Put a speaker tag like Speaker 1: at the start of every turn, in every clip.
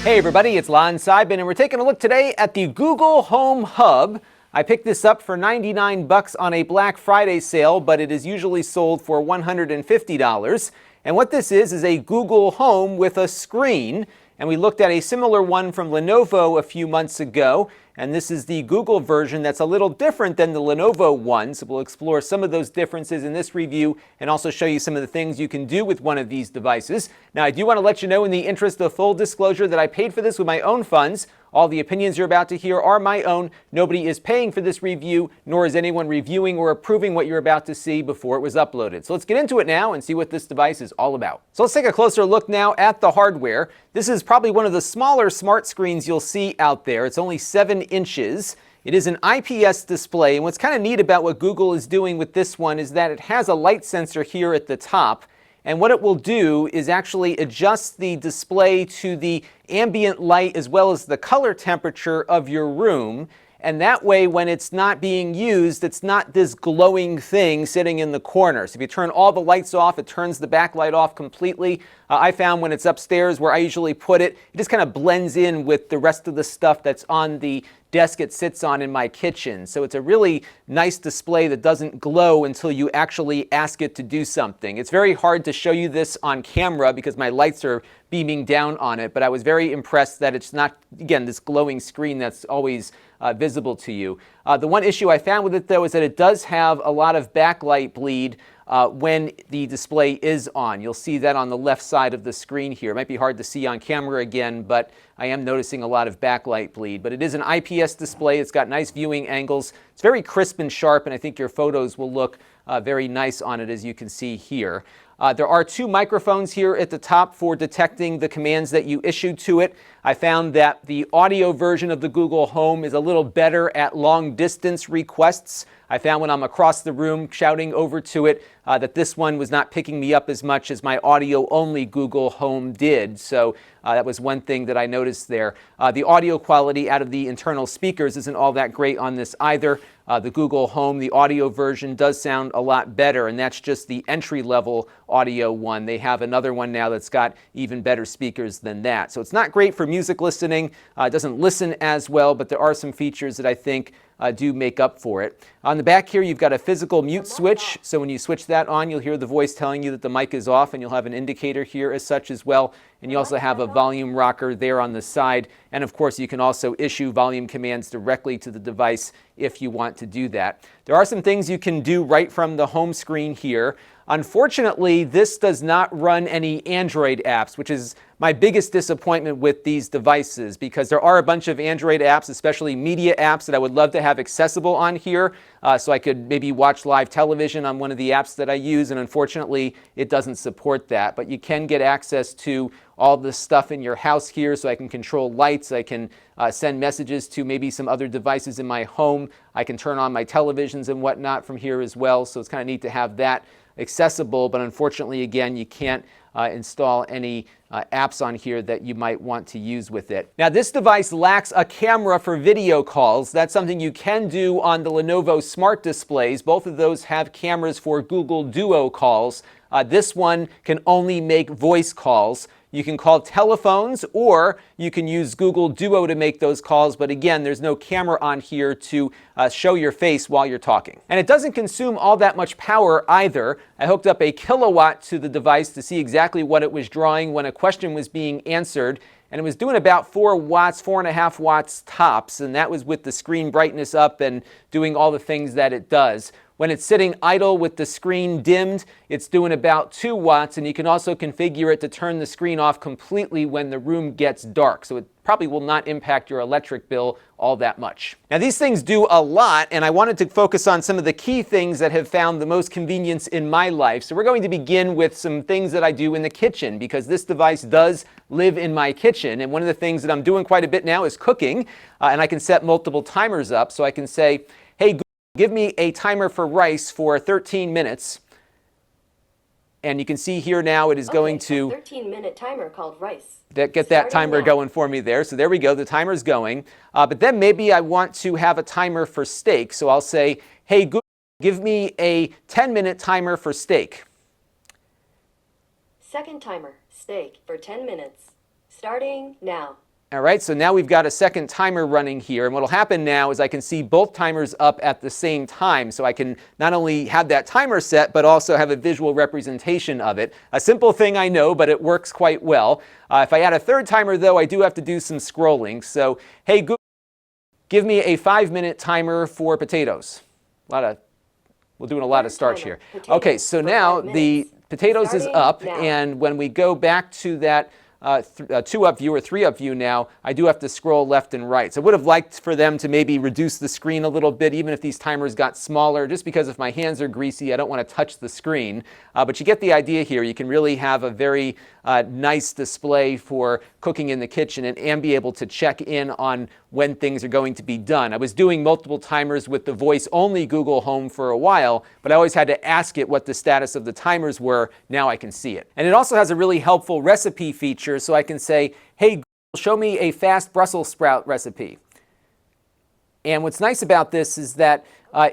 Speaker 1: Hey everybody, it's Lon.TV, and we're taking a look today at the Google Home Hub. I picked this up for 99 bucks on a Black Friday sale, but it is usually sold for $150. And what this is a Google Home with a screen. And we looked at a similar one from Lenovo a few months ago. And this is the Google version that's a little different than the Lenovo one. So we'll explore some of those differences in this review and also show you some of the things you can do with one of these devices. Now, I do want to let you know, in the interest of full disclosure, that I paid for this with my own funds. All the opinions you're about to hear are my own. Nobody is paying for this review, nor is anyone reviewing or approving what you're about to see before it was uploaded. So let's get into it now and see what this device is all about. So let's take a closer look now at the hardware. This is probably one of the smaller smart screens you'll see out there. It's only 7 inches. It is an IPS display, and what's kind of neat about what Google is doing with this one is that it has a light sensor here at the top. And what it will do is actually adjust the display to the ambient light as well as the color temperature of your room. And that way, when it's not being used, it's not this glowing thing sitting in the corner. So if you turn all the lights off, it turns the backlight off completely. I found when it's upstairs where I usually put it, it just kind of blends in with the rest of the stuff that's on the desk it sits on in my kitchen. So it's a really nice display that doesn't glow until you actually ask it to do something. It's very hard to show you this on camera because my lights are beaming down on it, but I was very impressed that it's not, again, this glowing screen that's always visible to you. The one issue I found with it, though, is that it does have a lot of backlight bleed when the display is on. You'll see that on the left side of the screen here. It might be hard to see on camera again, but I am noticing a lot of backlight bleed. But it is an IPS display. It's got nice viewing angles. It's very crisp and sharp, and I think your photos will look very nice on it, as you can see here. There are 2 microphones here at the top for detecting the commands that you issue to it. I found that the audio version of the Google Home is a little better at long distance requests. I found when I'm across the room shouting over to it that this one was not picking me up as much as my audio-only Google Home did. So that was one thing that I noticed there. The audio quality out of the internal speakers isn't all that great on this either. The Google Home, the audio version, does sound a lot better, and that's just the entry-level audio one. They have another one now that's got even better speakers than that. So it's not great for music listening. It doesn't listen as well, but there are some features that I think do make up for it. On the back here, you've got a physical mute switch. So when you switch that on, you'll hear the voice telling you that the mic is off, and you'll have an indicator here as such as well. And you also have a volume rocker there on the side. And of course, you can also issue volume commands directly to the device if you want to do that. There are some things you can do right from the home screen here. Unfortunately, this does not run any Android apps, which is my biggest disappointment with these devices, because there are a bunch of Android apps, especially media apps, that I would love to have accessible on here so I could maybe watch live television on one of the apps that I use, and unfortunately, it doesn't support that. But you can get access to all the stuff in your house here, so I can control lights, I can send messages to maybe some other devices in my home, I can turn on my televisions and whatnot from here as well, so it's kind of neat to have that accessible, but unfortunately, again, you can't install any apps on here that you might want to use with it. Now, this device lacks a camera for video calls. That's something you can do on the Lenovo smart displays. Both of those have cameras for Google Duo calls. This one can only make voice calls. You can call telephones, or you can use Google Duo to make those calls, but again, there's no camera on here to show your face while you're talking. And it doesn't consume all that much power either. I hooked up a kilowatt to the device to see exactly what it was drawing when a question was being answered, and it was doing about 4 watts, 4.5 watts tops, and that was with the screen brightness up and doing all the things that it does. When it's sitting idle with the screen dimmed, it's doing about 2 watts, and you can also configure it to turn the screen off completely when the room gets dark. So it probably will not impact your electric bill all that much. Now, these things do a lot, and I wanted to focus on some of the key things that have found the most convenience in my life. So we're going to begin with some things that I do in the kitchen, because this device does live in my kitchen. And one of the things that I'm doing quite a bit now is cooking, and I can set multiple timers up. So I can say, hey, give me a timer for rice for 13 minutes. And you can see here now it is going to
Speaker 2: 13-minute timer called rice.
Speaker 1: Get that timer going for me there. So there we go, the timer's going. But then maybe I want to have a timer for steak. So I'll say, hey, Google, give me a 10-minute timer for steak.
Speaker 2: Second timer, steak for 10 minutes. Starting now.
Speaker 1: All right, so now we've got a second timer running here, and what will happen now is I can see both timers up at the same time, so I can not only have that timer set, but also have a visual representation of it. A simple thing, I know, but it works quite well. If I add a third timer, though, I do have to do some scrolling. So, hey Google, give me a 5-minute timer for potatoes. We're doing a lot of starch here. Okay, so now the potatoes is up, and when we go back to that 2-up view or 3-up view now, I do have to scroll left and right. So I would have liked for them to maybe reduce the screen a little bit, even if these timers got smaller, just because if my hands are greasy, I don't want to touch the screen. But you get the idea here. You can really have a very nice display for cooking in the kitchen and be able to check in on when things are going to be done. I was doing multiple timers with the voice-only Google Home for a while, but I always had to ask it what the status of the timers were. Now I can see it. And it also has a really helpful recipe feature, so I can say, hey Google, show me a fast Brussels sprout recipe. And what's nice about this is that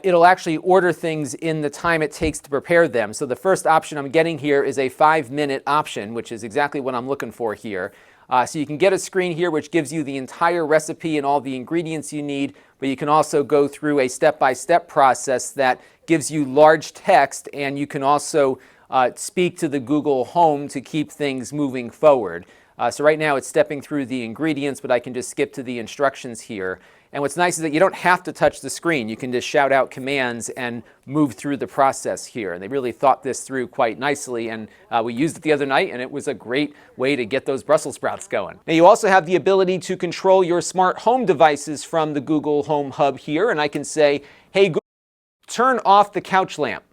Speaker 1: it'll actually order things in the time it takes to prepare them. So the first option I'm getting here is a 5-minute option, which is exactly what I'm looking for here. So you can get a screen here which gives you the entire recipe and all the ingredients you need, but you can also go through a step-by-step process that gives you large text, and you can also speak to the Google Home to keep things moving forward. So right now it's stepping through the ingredients, but I can just skip to the instructions here. And what's nice is that you don't have to touch the screen. You can just shout out commands and move through the process here. And they really thought this through quite nicely, and we used it the other night, and it was a great way to get those Brussels sprouts going. Now you also have the ability to control your smart home devices from the Google Home Hub here, and I can say, hey Google, turn off the couch lamp.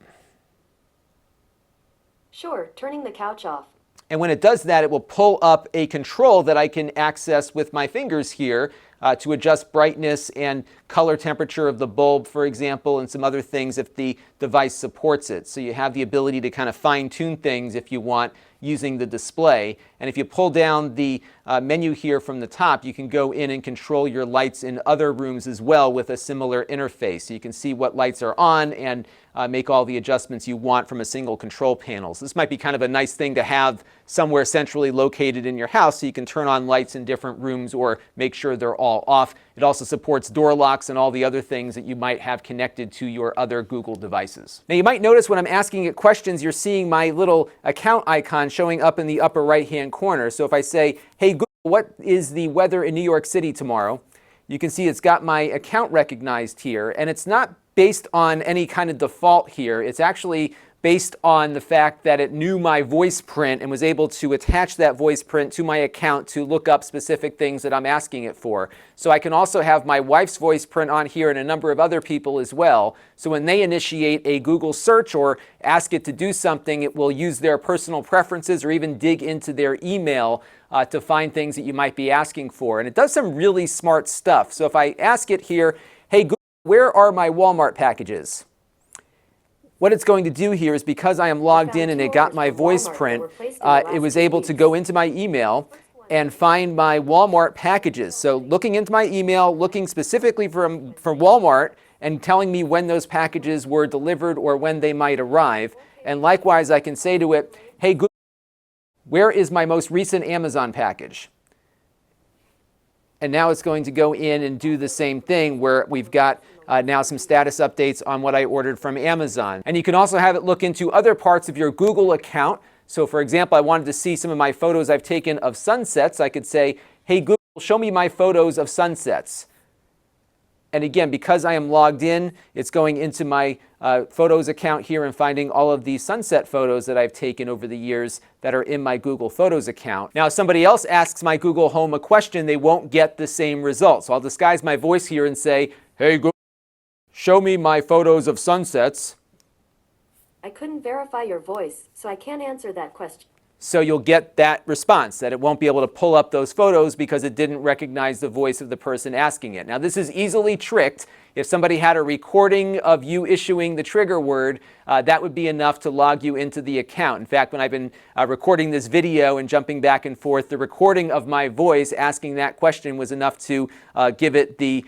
Speaker 2: Sure, turning the couch off.
Speaker 1: And when it does that, it will pull up a control that I can access with my fingers here to adjust brightness and color temperature of the bulb, for example, and some other things if the device supports it. So you have the ability to kind of fine-tune things if you want using the display. And if you pull down the menu here from the top, you can go in and control your lights in other rooms as well with a similar interface. So you can see what lights are on and make all the adjustments you want from a single control panel. So this might be kind of a nice thing to have somewhere centrally located in your house, so you can turn on lights in different rooms or make sure they're all off. It also supports door locks and all the other things that you might have connected to your other Google devices. Now you might notice when I'm asking it questions, you're seeing my little account icon showing up in the upper right-hand corner. So if I say, hey Google, what is the weather in New York City tomorrow? You can see it's got my account recognized here, and it's not based on any kind of default here. It's actually based on the fact that it knew my voice print and was able to attach that voice print to my account to look up specific things that I'm asking it for. So I can also have my wife's voice print on here and a number of other people as well. So when they initiate a Google search or ask it to do something, it will use their personal preferences or even dig into their email to find things that you might be asking for. And it does some really smart stuff. So if I ask it here, hey Google, where are my Walmart packages? What it's going to do here is, because I am logged in and it got my voice print, it was able to go into my email and find my Walmart packages. So looking into my email, looking specifically for Walmart and telling me when those packages were delivered or when they might arrive. And likewise, I can say to it, hey Google, where is my most recent Amazon package? And now it's going to go in and do the same thing where we've got now some status updates on what I ordered from Amazon. And you can also have it look into other parts of your Google account. So for example, I wanted to see some of my photos I've taken of sunsets. I could say, hey Google, show me my photos of sunsets. And again, because I am logged in, it's going into my Photos account here and finding all of the sunset photos that I've taken over the years that are in my Google Photos account. Now, if somebody else asks my Google Home a question, they won't get the same result. So I'll disguise my voice here and say, hey Google, show me my photos of sunsets.
Speaker 2: I couldn't verify your voice, so I can't answer that question.
Speaker 1: So you'll get that response, that it won't be able to pull up those photos because it didn't recognize the voice of the person asking it. Now, this is easily tricked. if somebody had a recording of you issuing the trigger word, that would be enough to log you into the account. In fact, when I've been recording this video and jumping back and forth, the recording of my voice asking that question was enough to give it the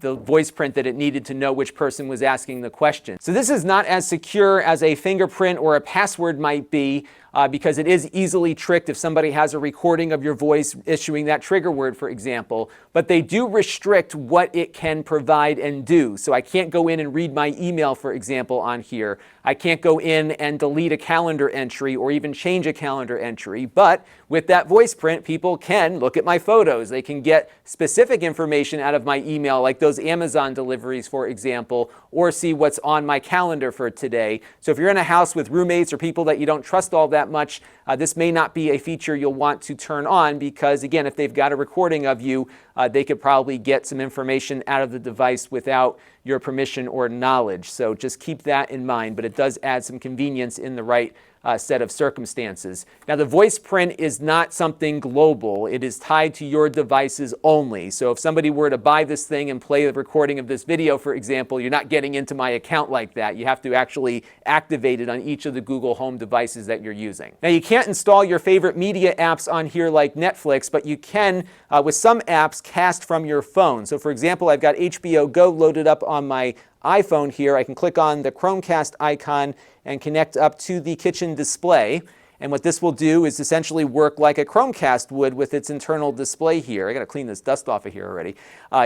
Speaker 1: voice print that it needed to know which person was asking the question. So this is not as secure as a fingerprint or a password might be, because it is easily tricked if somebody has a recording of your voice issuing that trigger word, for example. But they do restrict what it can provide and do. So I can't go in and read my email, for example, on here. I can't go in and delete a calendar entry or even change a calendar entry. But with that voice print, people can look at my photos. They can get specific information out of my email, like those Amazon deliveries, for example, or see what's on my calendar for today. So if you're in a house with roommates or people that you don't trust all that much, this may not be a feature you'll want to turn on because, again, if they've got a recording of you, they could probably get some information out of the device without your permission or knowledge. So just keep that in mind, but it does add some convenience in the right set of circumstances. Now, the voice print is not something global. It is tied to your devices only. So if somebody were to buy this thing and play the recording of this video, for example, you're not getting into my account like that. You have to actually activate it on each of the Google Home devices that you're using. Now, you can't install your favorite media apps on here like Netflix, but you can, with some apps, cast from your phone. So for example, I've got HBO Go loaded up on my iPhone here. I can click on the Chromecast icon and connect up to the kitchen display. And what this will do is essentially work like a Chromecast would with its internal display here. I got to clean this dust off of here already.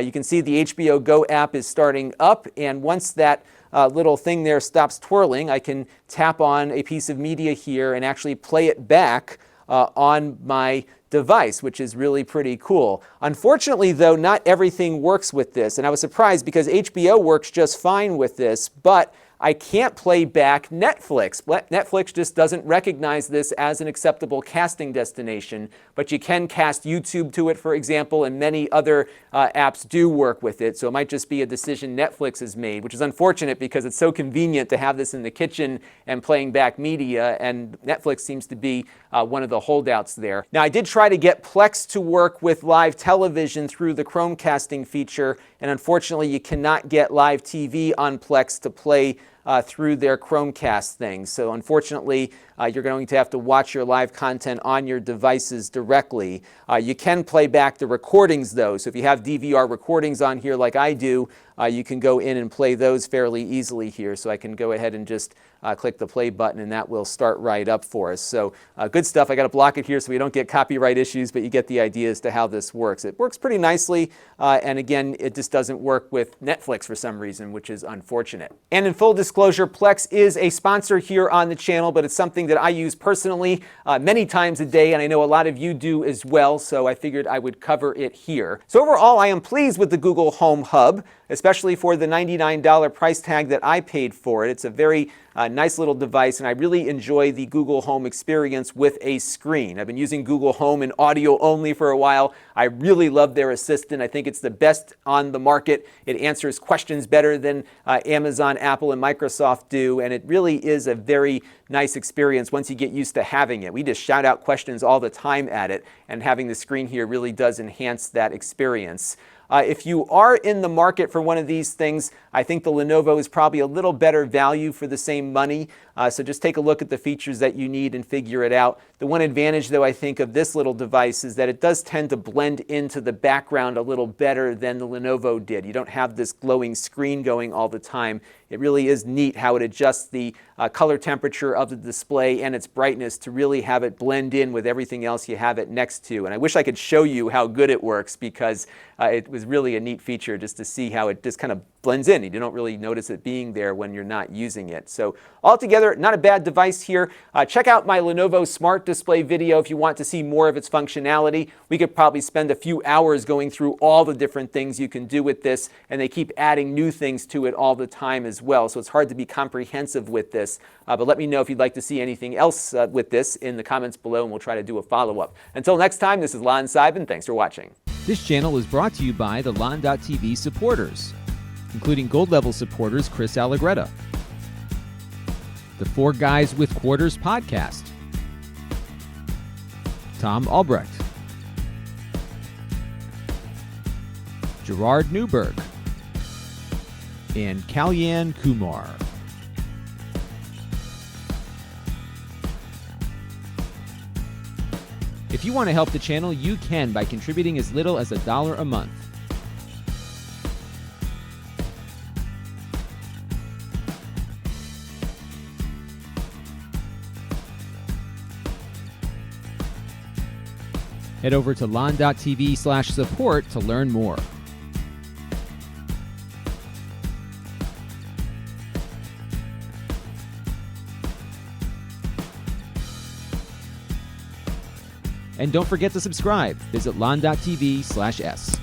Speaker 1: You can see the HBO Go app is starting up, and once that little thing there stops twirling, I can tap on a piece of media here and actually play it back on my device, which is really pretty cool. Unfortunately, though, not everything works with this, and I was surprised because HBO works just fine with this, but I can't play back Netflix. Netflix just doesn't recognize this as an acceptable casting destination, but you can cast YouTube to it, for example, and many other apps do work with it. So it might just be a decision Netflix has made, which is unfortunate because it's so convenient to have this in the kitchen and playing back media, and Netflix seems to be one of the holdouts there. Now, I did try to get Plex to work with live television through the Chromecasting feature, and unfortunately, you cannot get live TV on Plex to play through their Chromecast thing. So unfortunately, you're going to have to watch your live content on your devices directly. You can play back the recordings, though. So if you have DVR recordings on here like I do, you can go in and play those fairly easily here. So I can go ahead and just click the play button, and that will start right up for us. So good stuff. I got to block it here so we don't get copyright issues, but you get the idea as to how this works. It works pretty nicely, and again, it just doesn't work with Netflix for some reason, which is unfortunate. And in full disclosure, Plex is a sponsor here on the channel, but it's something that I use personally many times a day, and I know a lot of you do as well, so I figured I would cover it here. So overall, I am pleased with the Google Home Hub, especially for the $99 price tag that I paid for it. It's a very nice little device, and I really enjoy the Google Home experience with a screen. I've been using Google Home in audio only for a while. I really love their assistant. I think it's the best on the market. It answers questions better than Amazon, Apple, and Microsoft do, and it really is a very nice experience once you get used to having it. We just shout out questions all the time at it, and having the screen here really does enhance that experience. If you are in the market for one of these things, I think the Lenovo is probably a little better value for the same money. So just take a look at the features that you need and figure it out. The one advantage, though, I think of this little device is that it does tend to blend into the background a little better than the Lenovo did. You don't have this glowing screen going all the time. It really is neat how it adjusts the color temperature of the display and its brightness to really have it blend in with everything else you have it next to. And I wish I could show you how good it works because it was really a neat feature just to see how it just kind of blends in. You don't really notice it being there when you're not using it. So altogether, not a bad device here. Check out my Lenovo Smart Display video if you want to see more of its functionality. We could probably spend a few hours going through all the different things you can do with this, and they keep adding new things to it all the time as well. So it's hard to be comprehensive with this. But let me know if you'd like to see anything else with this in the comments below, and we'll try to do a follow-up. Until next time, this is Lon.TV. Thanks for watching.
Speaker 3: This channel is brought to you by the Lon.TV supporters, including gold level supporters Chris Allegretta, the Four Guys with Quarters podcast, Tom Albrecht, Gerard Newberg, and Kalyan Kumar. If you want to help the channel, you can by contributing as little as $1 a month. Head over to Lon.TV/support to learn more. And don't forget to subscribe. Visit Lon.TV/s.